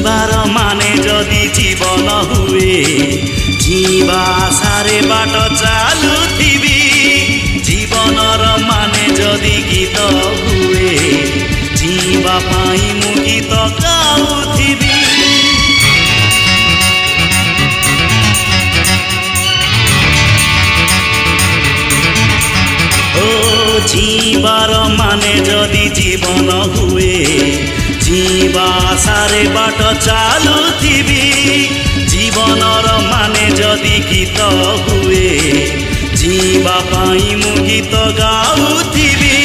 जीवार माने जदि जीवन हुए जीवा सारे बाट चालुथिबी जीवनर माने जदि गीत हुए जीवा पाई मु गीत गाउथिबी जीवार माने जदि जीवन हुए जीवा सारे बाट चालुथिबी जीवनर माने जदि गीत हुए जीवा पाई मु गीत गाउथिबी।